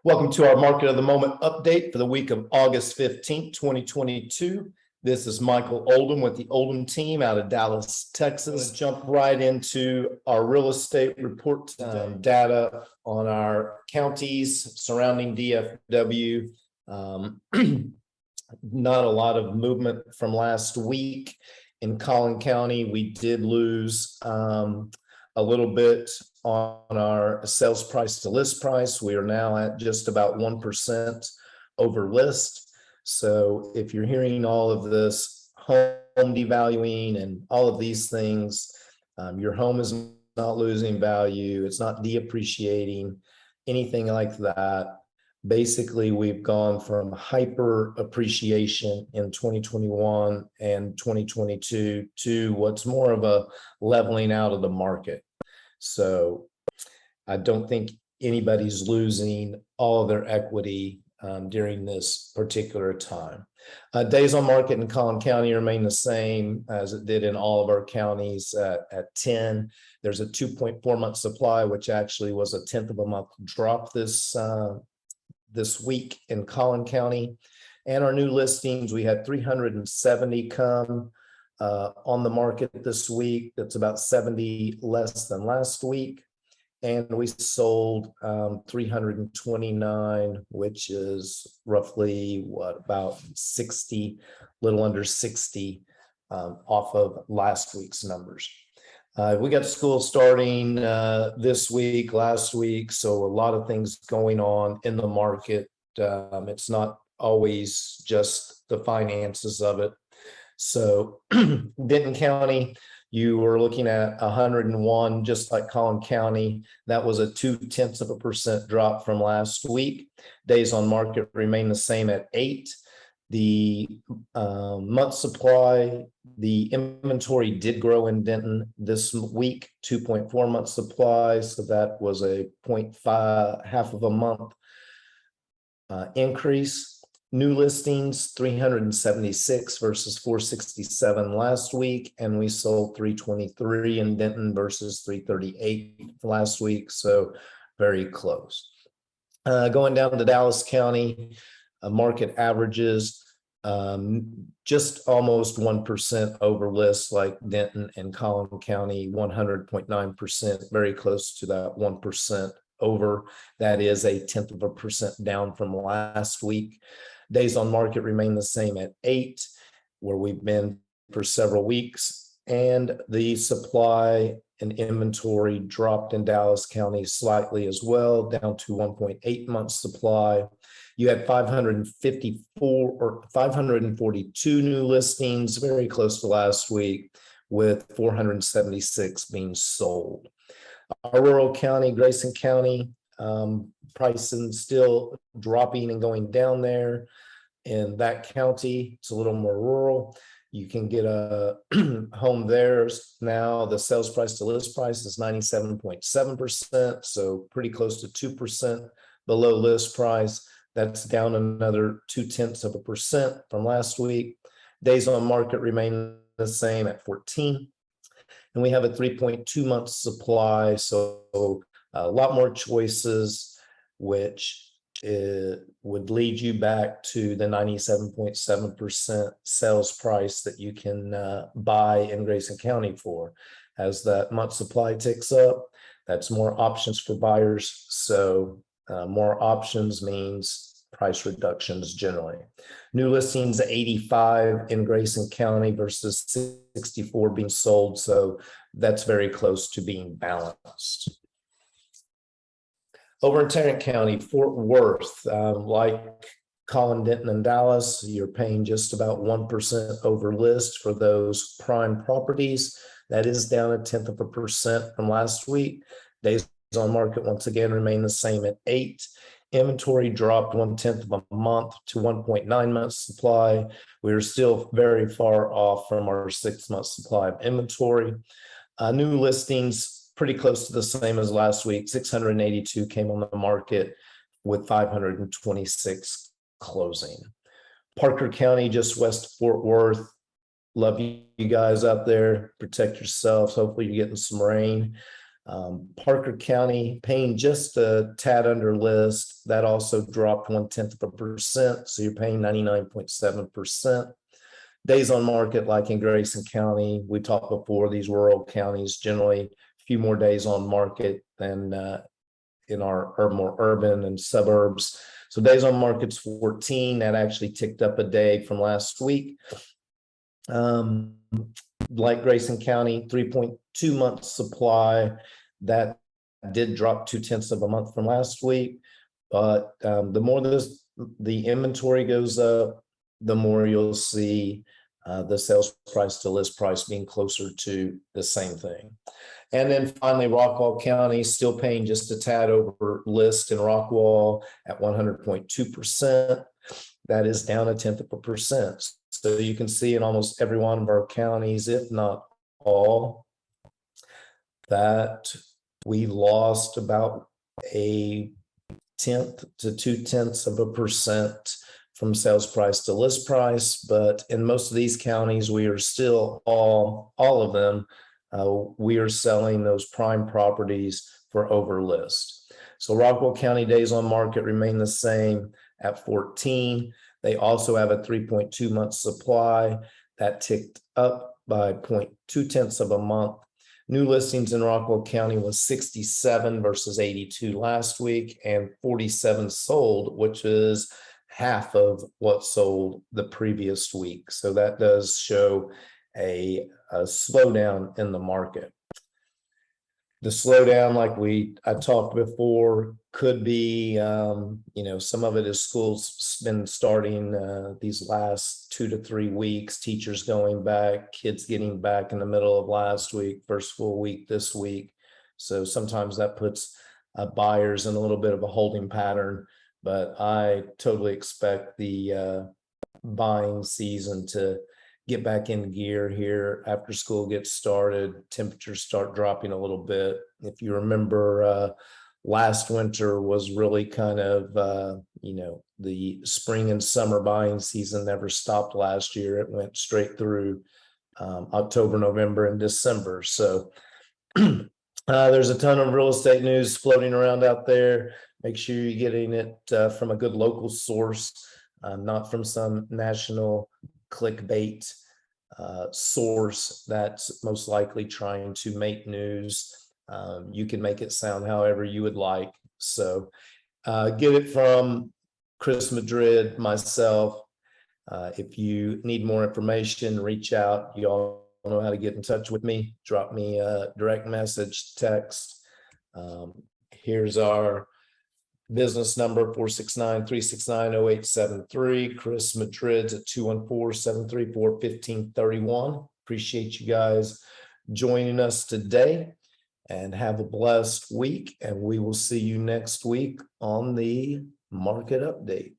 Welcome to our Market of the Moment update for the week of August 15th, 2022. This is Michael Oldham with the Oldham team out of Dallas, Texas. Jump right into our real estate report data on our counties surrounding DFW. Not a lot of movement from last week. In Collin County, we did lose a little bit on our sales price to list price. We are now at just about 1% over list. So if you're hearing all of this home devaluing and all of these things, your home is not losing value. It's not depreciating, anything like that. Basically, we've gone from hyper appreciation in 2021 and 2022 to what's more of a leveling out of the market. So I don't think anybody's losing all of their equity during this particular time. Days on market in Collin County remain the same as it did in all of our counties at 10. There's a 2.4 month supply, which actually was a 1/10 of a month drop this week in Collin County. And our new listings, we had 370 come on the market this week. That's about 70 less than last week. And we sold 329, which is roughly about 60, little under 60 off of last week's numbers. We got school starting this week, last week, so a lot of things going on in the market. It's not always just the finances of it. So Denton County, you were looking at 101, just like Collin County. That was a 0.2% drop from last week. Days on market remain the same at 8. The month supply, the inventory did grow in Denton this week, 2.4 month supply. So that was a 0.5, half of a month increase. New listings, 376 versus 467 last week. And we sold 323 in Denton versus 338 last week. So very close. Going down to Dallas County, market averages just almost 1% over list, like Denton and Collin County, 100.9%, very close to that 1% over. That is a 0.1% down from last week. Days on market remain the same at 8, where we've been for several weeks. And the supply and inventory dropped in Dallas County slightly as well, down to 1.8 months supply. You had 554 or 542 new listings, very close to last week, with 476 being sold. Our rural county, Grayson County, pricing still dropping and going down there. In that county, it's a little more rural. You can get a home there now. The sales price to list price is 97.7%, so pretty close to 2% below list price. That's down another 0.2% from last week. Days on market remain the same at 14. And we have a 3.2 month supply, so a lot more choices, which would lead you back to the 97.7% sales price that you can buy in Grayson County for. As that month supply ticks up, that's more options for buyers. So more options means price reductions generally. New listings 85 in Grayson County versus 64 being sold. So that's very close to being balanced. Over in Tarrant County, Fort Worth, like Collin, Denton, and Dallas, you're paying just about 1% over list for those prime properties. That is down a 0.1% from last week. Days on market once again remain the same at 8. Inventory dropped 1/10 of a month to 1.9 months supply. We're still very far off from our 6-month supply of inventory. New listings pretty close to the same as last week. 682 came on the market with 526 closing. Parker County, just west of Fort Worth. Love you guys out there. Protect yourselves. Hopefully you're getting some rain. Parker County paying just a tad under list. That also dropped 0.1%. So you're paying 99.7%. Days on market, like in Grayson County, we talked before, these rural counties generally a few more days on market than in our more urban and suburbs. So days on market's 14. That actually ticked up a day from last week. Like Grayson County, 3.2 months supply. That did drop 0.2 of a month from last week. But the more the inventory goes up, the more you'll see the sales price to list price being closer to the same thing. And then finally, Rockwall County still paying just a tad over list in Rockwall at 100.2%. That is down 0.1%. So you can see in almost every one of our counties, if not all, that we lost about 1/10 to 0.2% from sales price to list price. But in most of these counties, we are still all of them, we are selling those prime properties for over list. So Rockwall County days on market remain the same at 14. They also have a 3.2 month supply that ticked up by 0.2 of a month. New listings in Rockwall County was 67 versus 82 last week, and 47 sold, which is half of what sold the previous week. So that does show a slowdown in the market. The slowdown, like I talked before, could be, some of it is schools been starting these last 2 to 3 weeks, teachers going back, kids getting back in the middle of last week, first full week this week. So sometimes that puts buyers in a little bit of a holding pattern, but I totally expect the buying season to get back in gear here after school gets started. Temperatures start dropping a little bit. If you remember, last winter was really kind of, the spring and summer buying season never stopped last year. It went straight through October, November, and December. So there's a ton of real estate news floating around out there. Make sure you're getting it from a good local source, not from some national clickbait source that's most likely trying to make news. You can make it sound however you would like. So get it from Chris Madrid, myself. If you need more information, reach out. You all know how to get in touch with me. Drop me a direct message, text. Here's our business number, 469-369-0873. Chris Madrid's at 214-734-1531. Appreciate you guys joining us today, and have a blessed week. And we will see you next week on the market update.